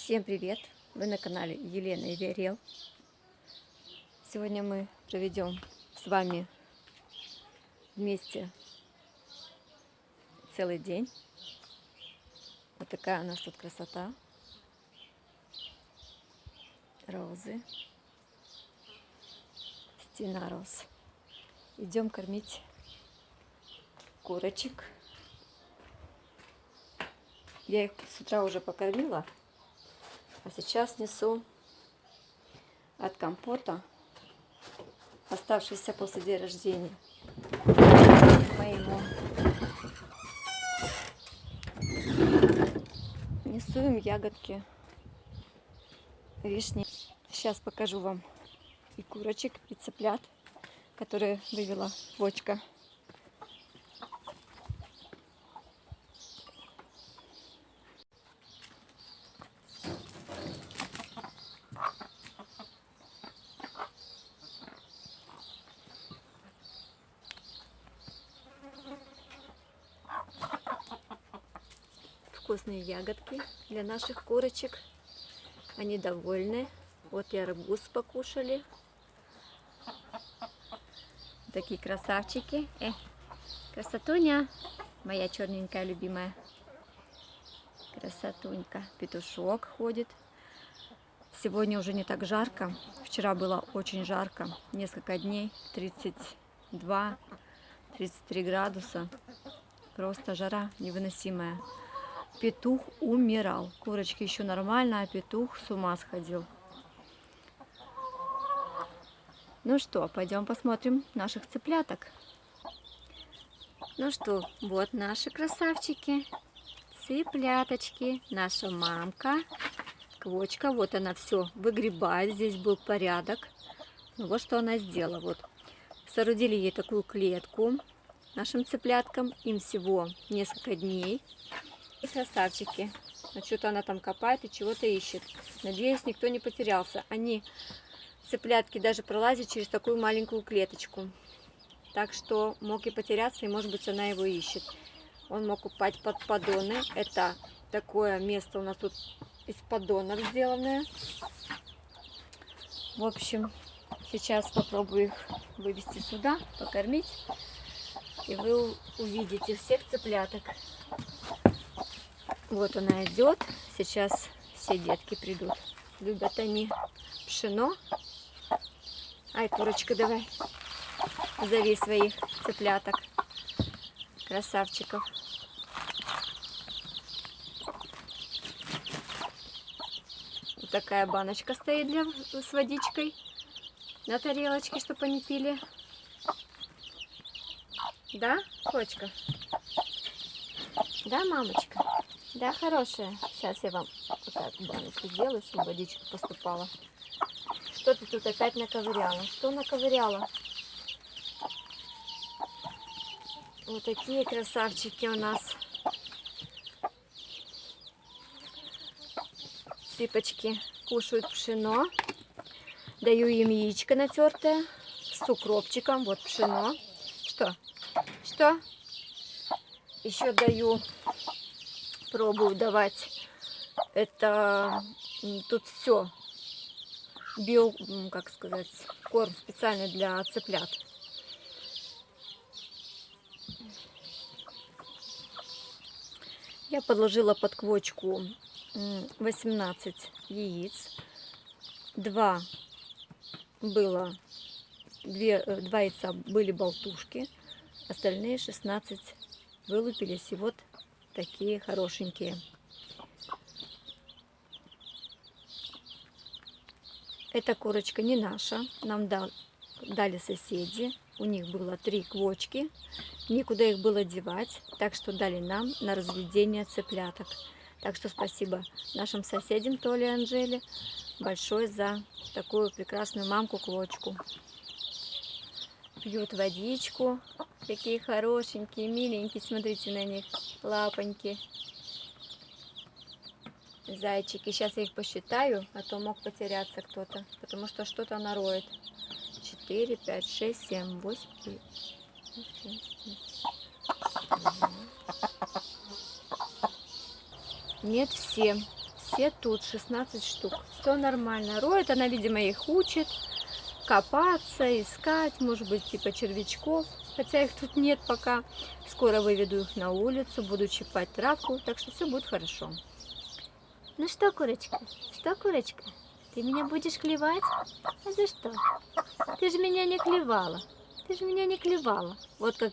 Всем привет! Вы на канале Елена и Верел. Сегодня мы проведем с вами вместе целый день. Вот такая у нас тут красота. Розы. Стена роз. Идем кормить курочек. Я их с утра уже покормила. А сейчас несу от компота, оставшийся после дня рождения моему. Несу им ягодки, вишни. Сейчас покажу вам и курочек, и цыплят, которые вывела Вочка. Вкусные ягодки для наших курочек. Они довольны. Вот и арбуз покушали. Такие красавчики. Красотуня, моя черненькая любимая. Красотунька. Петушок ходит. Сегодня уже не так жарко. Вчера было очень жарко. Несколько дней. 32-33 градуса. Просто жара невыносимая. Петух умирал. Курочки еще нормально, а петух с ума сходил. Ну что, пойдем посмотрим наших цыпляток. Ну что, вот наши красавчики. Цыпляточки. Наша мамка. Квочка. Вот она все выгребает. Здесь был порядок. Ну, вот что она сделала. Вот. Соорудили ей такую клетку. Нашим цыпляткам. Им всего несколько дней. И красавчики. А что-то она там копает и чего-то ищет. Надеюсь, никто не потерялся. Они, цыплятки, даже пролазят через такую маленькую клеточку. Так что мог и потеряться, и может быть она его ищет. Он мог упасть под поддоны. Это такое место у нас тут из поддонов сделанное. В общем, сейчас попробую их вывести сюда, покормить. И вы увидите всех цыпляток. Вот она идет. Сейчас все детки придут. Любят они пшено. Ай, курочка, давай. Зови своих цыпляток. Красавчиков. Вот такая баночка стоит с водичкой на тарелочке, чтобы они пили. Да, кочка? Да, мамочка? Да, хорошая. Сейчас я вам вот так баночку сделаю, чтобы водичка поступала. Что ты тут опять наковыряла? Что наковыряла? Вот такие красавчики у нас. Цыпочки кушают пшено. Даю им яичко натертое с укропчиком. Вот пшено. Что? Что? Еще даю... Пробую давать. Это тут все как сказать, корм специально для цыплят. Я подложила под квочку 18 яиц. Два яйца были болтушки, остальные 16 вылупились. И вот такие хорошенькие. Эта курочка не наша. Нам дали соседи. У них было 3 квочки. Никуда их было девать. Так что дали нам на разведение цыпляток. Так что спасибо нашим соседям Толе и Анжеле большое за такую прекрасную мамку-квочку. Пьют водичку. Такие хорошенькие, миленькие. Смотрите на них. Лапоньки. Зайчики. Сейчас я их посчитаю, а то мог потеряться кто-то. Потому что что-то она роет. 4, 5, 6, 7, 8, 9. Нет, все все тут, 16 штук. Все нормально. Роет, она, видимо, их учит копаться, искать, может быть, типа червячков. Хотя их тут нет пока. Скоро выведу их на улицу, буду щипать травку, так что все будет хорошо. Ну что, курочка? Что, курочка? Ты меня будешь клевать? А за что? Ты же меня не клевала. Ты же меня не клевала. Вот как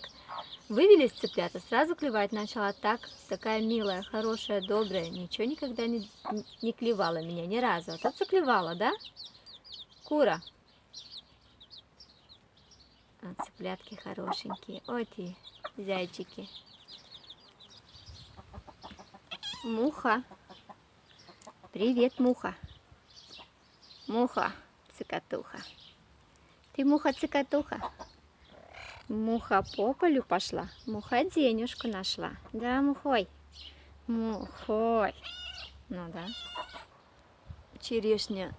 вывелись цыплята, сразу клевать начала. Так, такая милая, хорошая, добрая. Ничего никогда не клевала меня ни разу. А тут заклевала, да? Кура. А цыплятки хорошенькие. Ой ты, зайчики. Муха. Привет, муха. Муха, цикатуха. Ты муха-цикатуха? Муха по полю пошла. Муха денежку нашла. Да, мухой? Мухой. Ну да. Черешня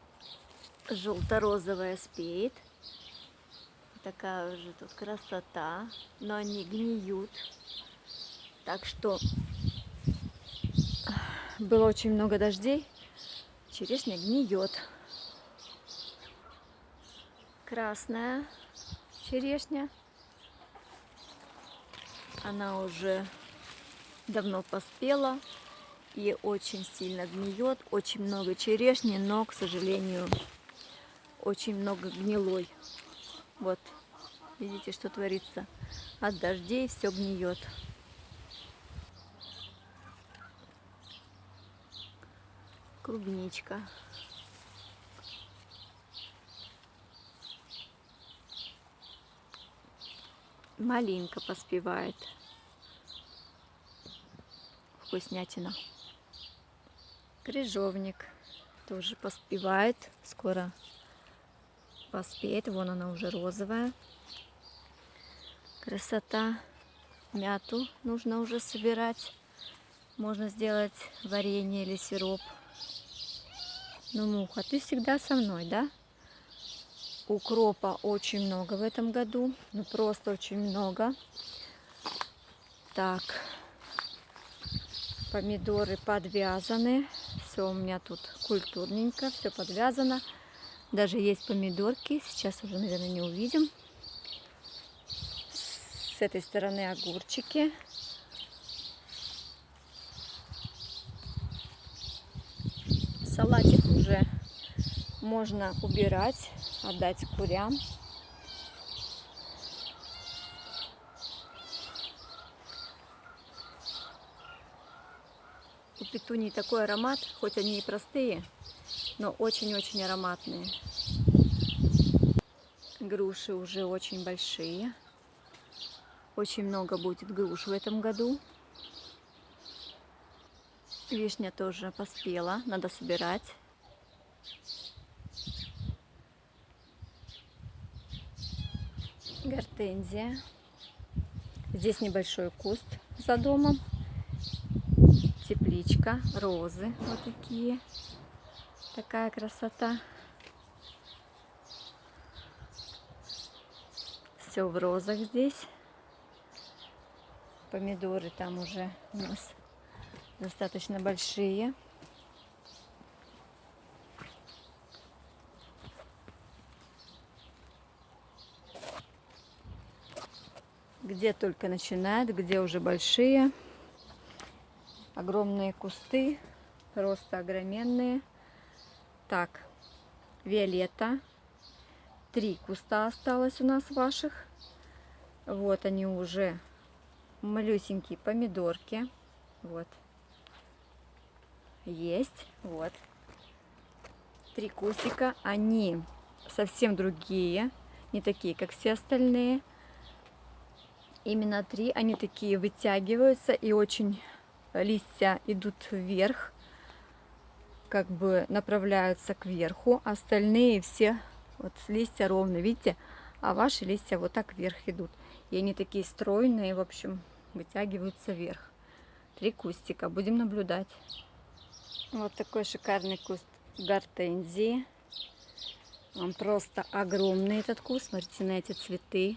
желто-розовая спеет. Такая уже тут красота. Но они гниют. Так что было очень много дождей. Черешня гниет. Красная черешня. Она уже давно поспела и очень сильно гниет. Очень много черешни, но, к сожалению, очень много гнилой. Вот, видите, что творится. От дождей все гниет. Клубничка. Малинка поспевает. Вкуснятина. Крыжовник тоже поспевает. Скоро поспеет. Вон она уже розовая. Красота. Мяту нужно уже собирать. Можно сделать варенье или сироп. Ну, муха, ты всегда со мной, да? Укропа очень много в этом году. Ну, просто очень много. Так. Помидоры подвязаны. Все у меня тут культурненько. Все подвязано. Даже есть помидорки. Сейчас уже, наверное, не увидим. С этой стороны огурчики. Салатик уже можно убирать, отдать курям. У петуний такой аромат, хоть они и простые, но очень-очень ароматные. Груши уже очень большие. Очень много будет груш в этом году. Вишня тоже поспела, надо собирать. Гортензия. Здесь небольшой куст за домом. Тепличка, розы вот такие. Такая красота. Все в розах здесь. Помидоры там уже у нас достаточно большие. Где только начинает, где уже большие. Огромные кусты, просто огроменные. Так, виолетта. 3 куста осталось у нас ваших. Вот они уже малюсенькие помидорки. Вот. Есть. Вот. 3 кустика. Они совсем другие. Не такие, как все остальные. Именно 3. Они такие вытягиваются и очень листья идут вверх. Как бы направляются кверху. Остальные все вот листья ровные. Видите? А ваши листья вот так вверх идут. И они такие стройные, в общем, вытягиваются вверх. 3 кустика. Будем наблюдать. Вот такой шикарный куст гортензии. Он просто огромный, этот куст. Смотрите на эти цветы.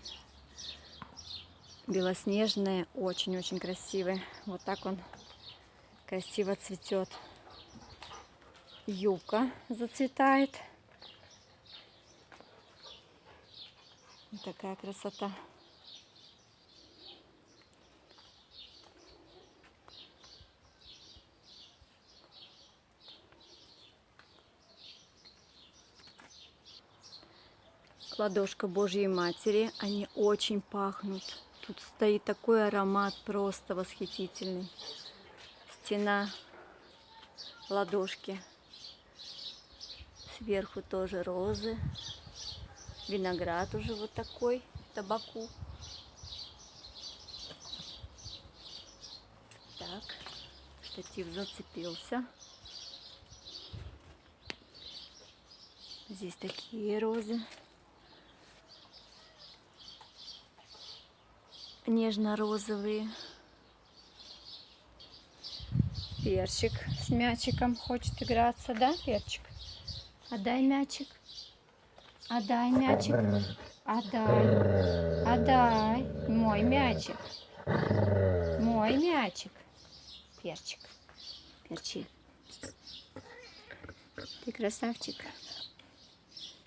Белоснежные, очень-очень красивые. Вот так он красиво цветет. Юбка зацветает. Вот такая красота. Ладошка Божьей Матери. Они очень пахнут. Тут стоит такой аромат просто восхитительный. Стена ладошки. Сверху тоже розы. Виноград уже вот такой, табаку. Так, штатив зацепился. Здесь такие розы. Нежно-розовые. Перчик с мячиком хочет играться, да, перчик? Отдай мячик. Отдай мячик. Отдай. Отдай. Мой мячик. Мой мячик. Перчик. Перчи. Ты красавчик.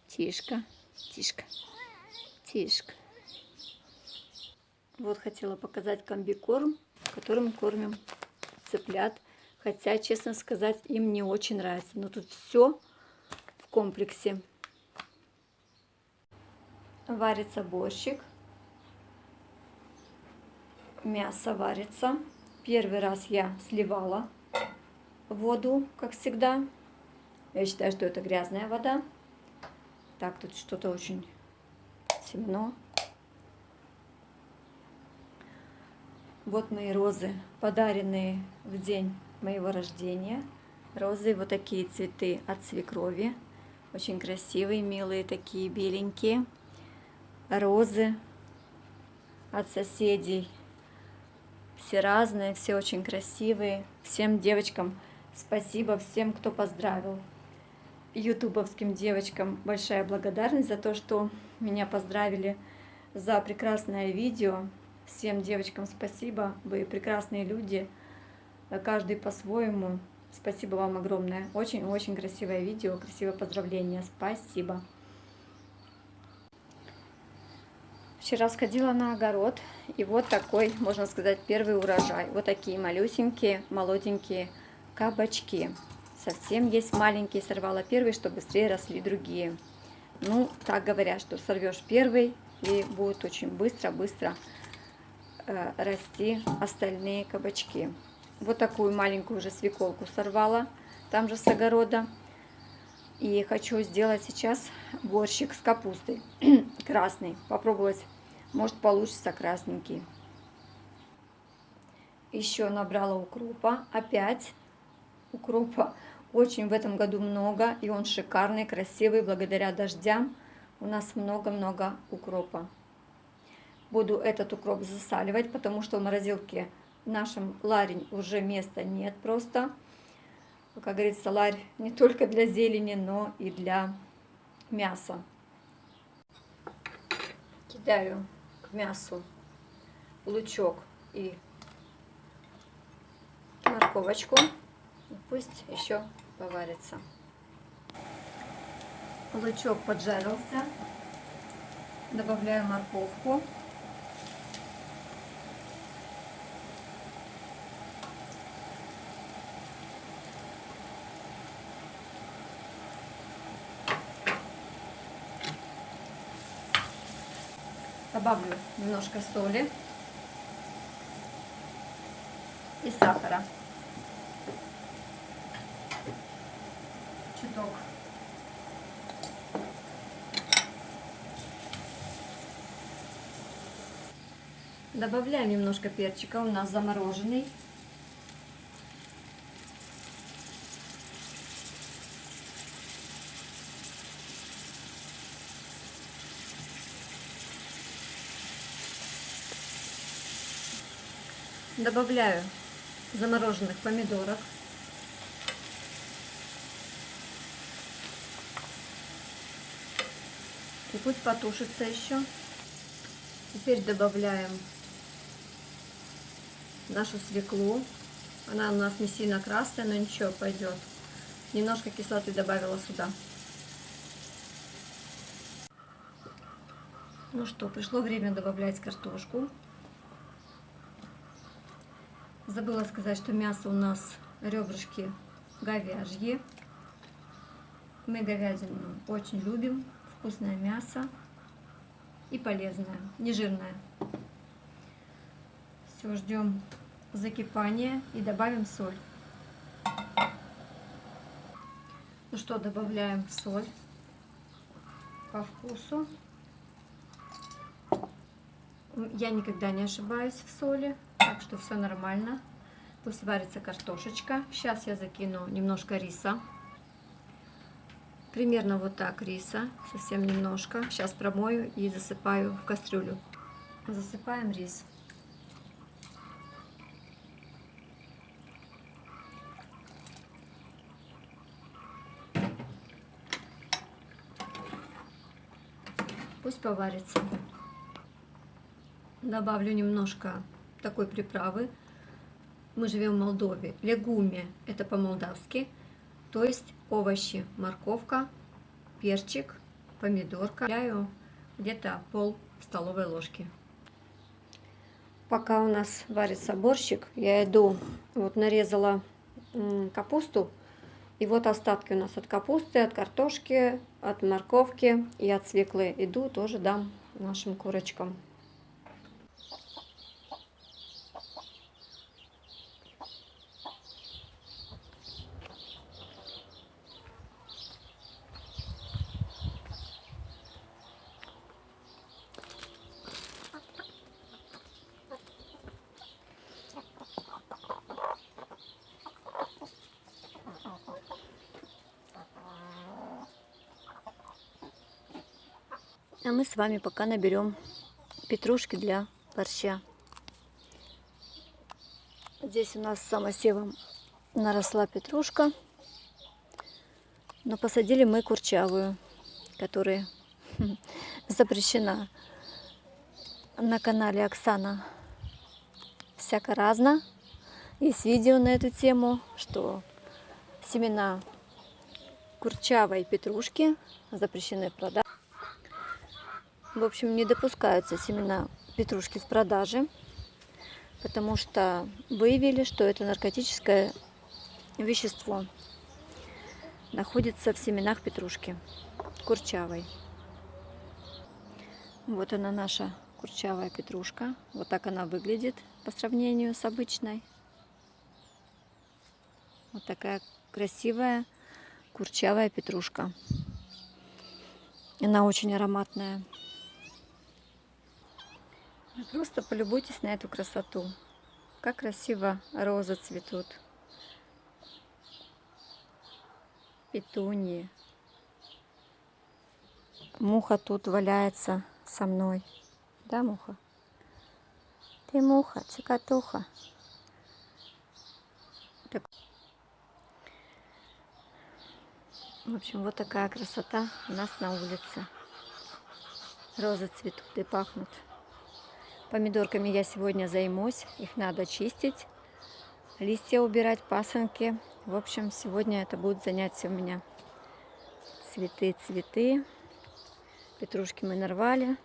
Тишка. Тишка. Тишка. Вот хотела показать комбикорм, которым кормим цыплят. Хотя, честно сказать, им не очень нравится. Но тут все в комплексе. Варится борщик. Мясо варится. Первый раз я сливала воду, как всегда. Я считаю, что это грязная вода. Так, тут что-то очень темно. Вот мои розы, подаренные в день моего рождения. Розы, вот такие цветы от свекрови. Очень красивые, милые, такие беленькие. Розы от соседей. Все разные, все очень красивые. Всем девочкам спасибо, всем, кто поздравил. Ютубовским девочкам большая благодарность за то, что меня поздравили за прекрасное видео. Всем девочкам спасибо, вы прекрасные люди, каждый по-своему. Спасибо вам огромное. Очень-очень красивое видео, красивое поздравление. Спасибо. Вчера сходила на огород, и вот такой, можно сказать, первый урожай. Вот такие малюсенькие, молоденькие кабачки. Совсем есть маленькие, сорвала первый, чтобы быстрее росли другие. Ну, так говорят, что сорвешь первый, и будет очень быстро-быстро расти остальные кабачки. Вот такую маленькую уже свеколку сорвала, там же с огорода. И хочу сделать сейчас борщик с капустой красный. Попробовать, может получится красненький. Еще набрала укропа. Опять укропа очень в этом году много. И он шикарный, красивый. Благодаря дождям у нас много-много укропа. Буду этот укроп засаливать, потому что в морозилке в нашем ларе уже места нет просто. Как говорится, ларь не только для зелени, но и для мяса. Кидаю к мясу лучок и морковочку. Пусть еще поварится. Лучок поджарился. Добавляю морковку. Добавлю немножко соли и сахара. Чуток. Добавляем немножко перчика, у нас замороженный. Добавляю замороженных помидоров. И пусть потушится еще. Теперь добавляем нашу свеклу. Она у нас не сильно красная, но ничего, пойдет. Немножко кислоты добавила сюда. Ну что, пришло время добавлять картошку. Забыла сказать, что мясо у нас ребрышки говяжьи. Мы говядину очень любим. Вкусное мясо и полезное, не жирное. Все, ждем закипания и добавим соль. Ну что, добавляем соль по вкусу. Я никогда не ошибаюсь в соли, так что все нормально. Пусть варится картошечка. Сейчас я закину немножко риса. Примерно вот так риса, совсем немножко. Сейчас промою и засыпаю в кастрюлю. Засыпаем рис. Пусть поварится. Добавлю немножко такой приправы. Мы живем в Молдове. Легуме – это по-молдавски. То есть овощи, морковка, перчик, помидорка. Добавляю где-то пол столовой ложки. Пока у нас варится борщик, я иду, вот нарезала капусту. И вот остатки у нас от капусты, от картошки, от морковки и от свеклы. Иду, тоже дам нашим курочкам. А мы с вами пока наберем петрушки для борща. Здесь у нас самосевом наросла петрушка, но посадили мы курчавую, которая запрещена. На канале Оксана всяко разно. Есть видео на эту тему, что семена курчавой петрушки запрещены в продаже. В общем, не допускаются семена петрушки в продаже, потому что выявили, что это наркотическое вещество находится в семенах петрушки курчавой. Вот она, наша курчавая петрушка. Вот так она выглядит по сравнению с обычной. Вот такая красивая курчавая петрушка. Она очень ароматная. Вы просто полюбуйтесь на эту красоту. Как красиво розы цветут. Петуньи. Муха тут валяется со мной. Да, муха? Ты муха, цикатуха. Так. В общем, вот такая красота у нас на улице. Розы цветут и пахнут. Помидорками я сегодня займусь. Их надо чистить, листья убирать, пасынки. В общем, сегодня это будет занятие у меня. Цветы, цветы. Петрушки мы нарвали.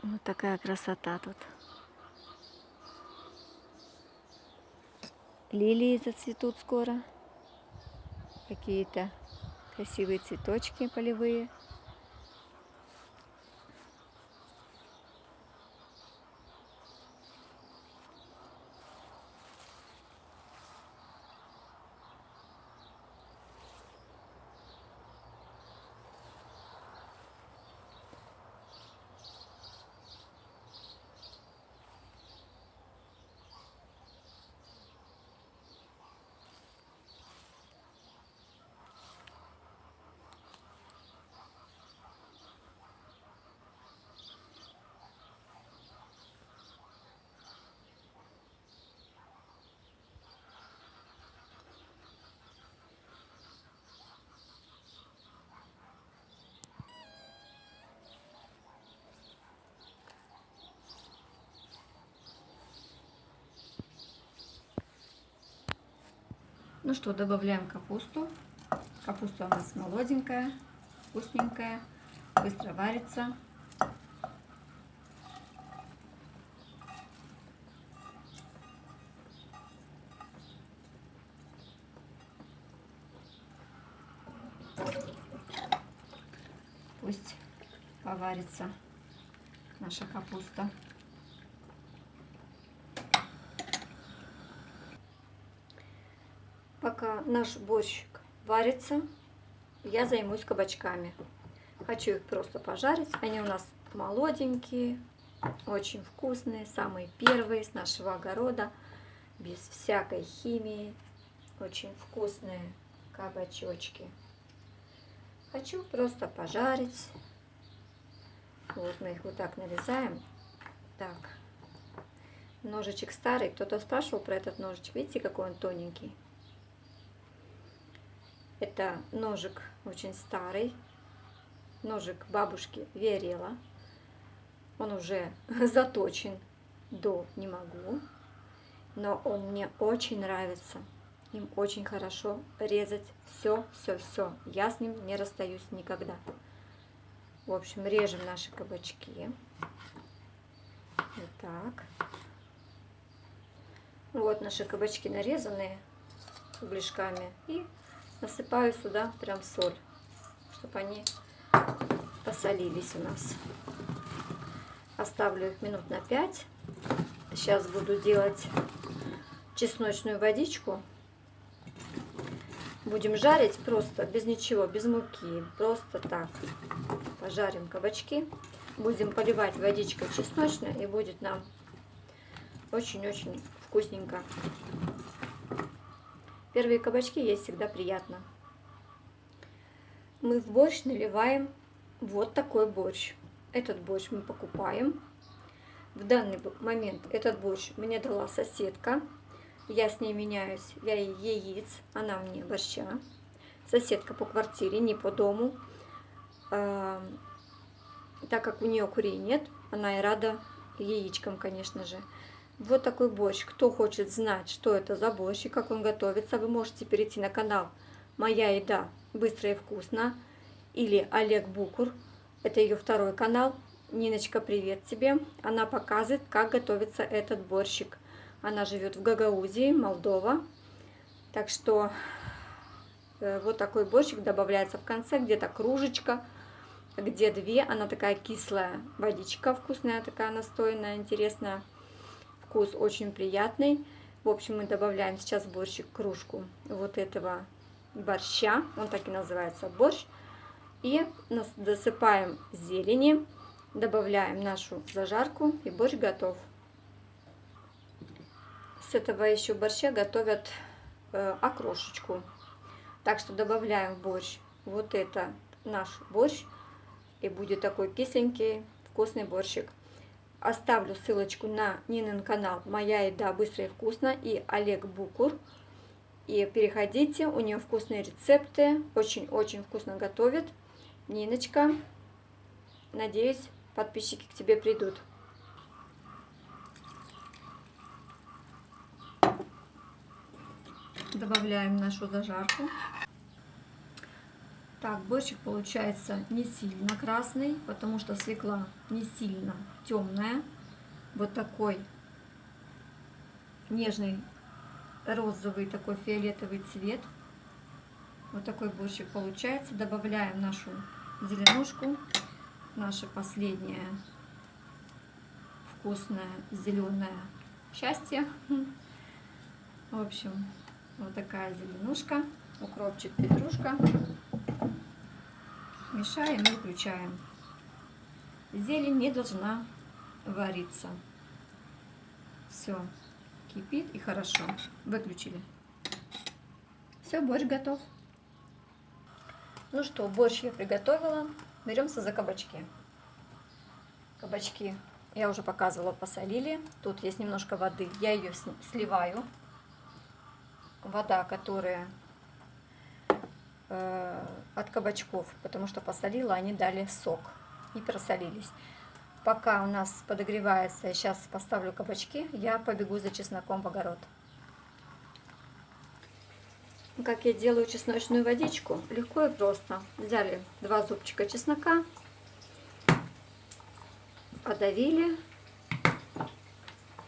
Вот такая красота тут. Лилии зацветут скоро. Какие-то красивые цветочки полевые. Ну что, добавляем капусту. Капуста у нас молоденькая, вкусненькая, быстро варится. Пусть поварится наша капуста. Пока наш борщик варится, я займусь кабачками. Хочу их просто пожарить. Они у нас молоденькие, очень вкусные, самые первые с нашего огорода, без всякой химии. Очень вкусные кабачочки. Хочу просто пожарить. Вот мы их вот так нарезаем. Так, ножичек старый. Кто-то спрашивал про этот ножичек. Видите, какой он тоненький? Это ножик очень старый. Ножик бабушки Верела. Он уже заточен до не могу. Но он мне очень нравится. Им очень хорошо резать все. Я с ним не расстаюсь никогда. В общем, режем наши кабачки. Вот так. Вот наши кабачки нарезанные кругляшками. И насыпаю сюда прям соль, чтобы они посолились у нас. Оставлю их минут на 5. Сейчас буду делать чесночную водичку. Будем жарить просто, без ничего, без муки. Просто так. Пожарим кабачки. Будем поливать водичкой чесночной, и будет нам очень-очень вкусненько. Первые кабачки есть всегда приятно. Мы в борщ наливаем вот такой борщ. Этот борщ мы покупаем. В данный момент этот борщ мне дала соседка. Я с ней меняюсь, я ей яиц, она мне борща. Соседка по квартире, не по дому. Так как у нее курей нет, она и рада яичкам, конечно же. Вот такой борщ. Кто хочет знать, что это за борщ и как он готовится, вы можете перейти на канал «Моя еда быстро и вкусно» или Олег Букур. Это ее второй канал. Ниночка, привет тебе. Она показывает, как готовится этот борщик. Она живет в Гагаузии, Молдова. Так что вот такой борщик добавляется в конце, где-то кружечка, где 2. Она такая кислая водичка, вкусная, такая настойная, интересная. Вкус очень приятный. В общем, мы добавляем сейчас в борщик кружку вот этого борща. Он так и называется, борщ. И досыпаем зелени, добавляем нашу зажарку, и борщ готов. С этого еще борща готовят окрошечку. Так что добавляем в борщ вот это наш борщ, и будет такой кисленький вкусный борщик. Оставлю ссылочку на Нинин канал «Моя еда быстро и вкусно» и Олег Букур. И переходите, у нее вкусные рецепты, очень-очень вкусно готовит. Ниночка, надеюсь, подписчики к тебе придут. Добавляем нашу зажарку. Так, борщик получается не сильно красный, потому что свекла не сильно темная. Вот такой нежный розовый, такой фиолетовый цвет. Вот такой борщик получается. Добавляем нашу зеленушку, наше последнее вкусное зеленое счастье. В общем, вот такая зеленушка, укропчик, петрушка. Мешаем и выключаем. Зелень не должна вариться. Все, кипит и хорошо. Выключили. Все, борщ готов. Ну что, борщ я приготовила. Беремся за кабачки. Кабачки я уже показывала, посолили. Тут есть немножко воды. Я ее сливаю. Вода, которая от кабачков, потому что посолила, они дали сок и просолились. Пока у нас подогревается, я сейчас поставлю кабачки, я побегу за чесноком в огород. Как я делаю чесночную водичку? Легко и просто. Взяли 2 зубчика чеснока, подавили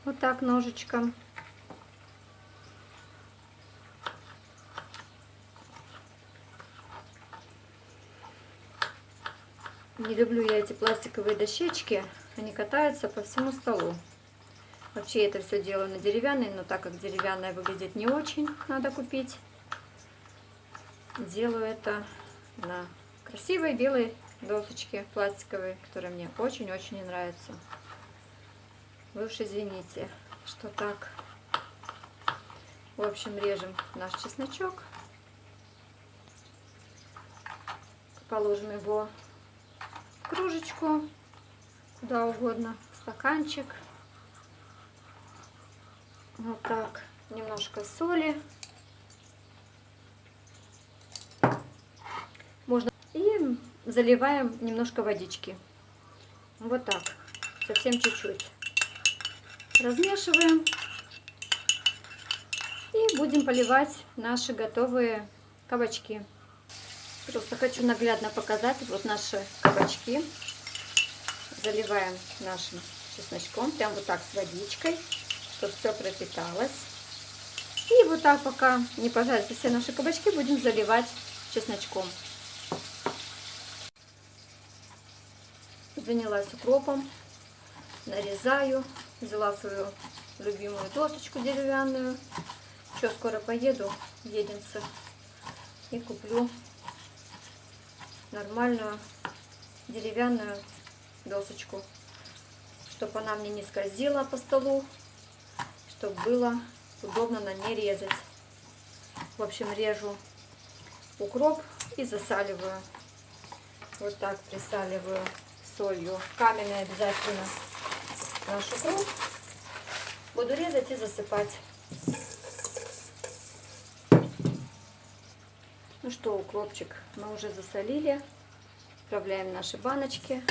вот так ножичком. Не люблю я эти пластиковые дощечки, они катаются по всему столу. Вообще это все делаю на деревянной, но так как деревянная выглядит не очень, надо купить. Делаю это на красивой белой досочке пластиковой, которая мне очень-очень не нравится. Вы уж извините, что так. В общем, режем наш чесночок. Положим его в кружечку, куда угодно, в стаканчик. Вот так. Немножко соли. Можно. И заливаем немножко водички. Вот так. Совсем чуть-чуть. Размешиваем. И будем поливать наши готовые кабачки. Просто хочу наглядно показать вот наши кабачки. Заливаем нашим чесночком. Прям вот так с водичкой, чтобы все пропиталось. И вот так, пока не пожарятся все наши кабачки, будем заливать чесночком. Занялась укропом, нарезаю, взяла свою любимую досочку деревянную. Еще скоро поеду в Единцы и куплю нормальную деревянную досочку, чтобы она мне не скользила по столу, чтобы было удобно на ней резать. В общем, режу укроп и засаливаю. Вот так присаливаю солью. Каменный обязательно наш укроп. Буду резать и засыпать. Ну что, укропчик мы уже засолили. Отправляем наши баночки.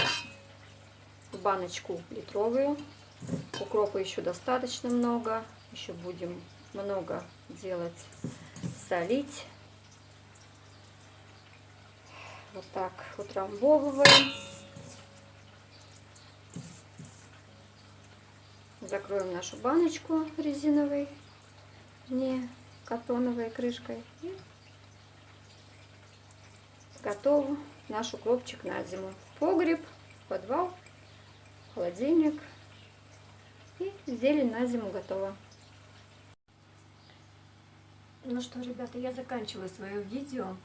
В баночку литровую. Укропа еще достаточно много. Еще будем много делать, солить. Вот так утрамбовываем. Закроем нашу баночку резиновой, не картоновой крышкой. И готов наш укропчик на зиму. В погреб, в подвал, в холодильник. И зелень на зиму готова. Ну что, ребята, я заканчиваю свое видео.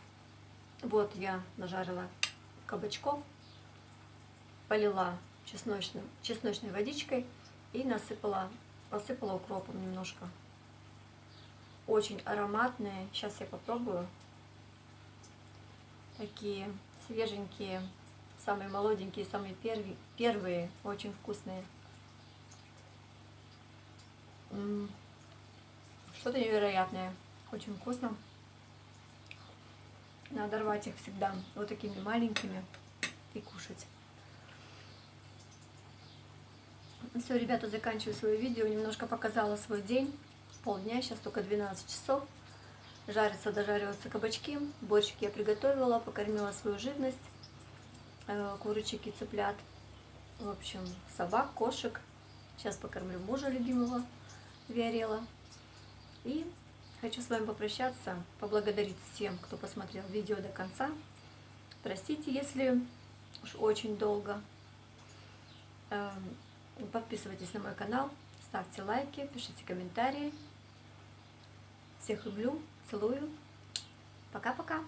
Вот я нажарила кабачков, полила чесночной водичкой и посыпала укропом немножко. Очень ароматные. Сейчас я попробую. Такие свеженькие, самые молоденькие, самые первые, очень вкусные. Что-то невероятное. Очень вкусно. Надо рвать их всегда вот такими маленькими и кушать. Все, ребята, заканчиваю свое видео. Немножко показала свой день. Полдня, сейчас только 12 часов. Дожариваются кабачки. Борщик я приготовила, покормила свою живность. Курочек и цыплят. В общем, собак, кошек. Сейчас покормлю мужа любимого, Виорела. И хочу с вами попрощаться, поблагодарить всем, кто посмотрел видео до конца. Простите, если уж очень долго. Подписывайтесь на мой канал, ставьте лайки, пишите комментарии. Всех люблю, целую. Пока-пока.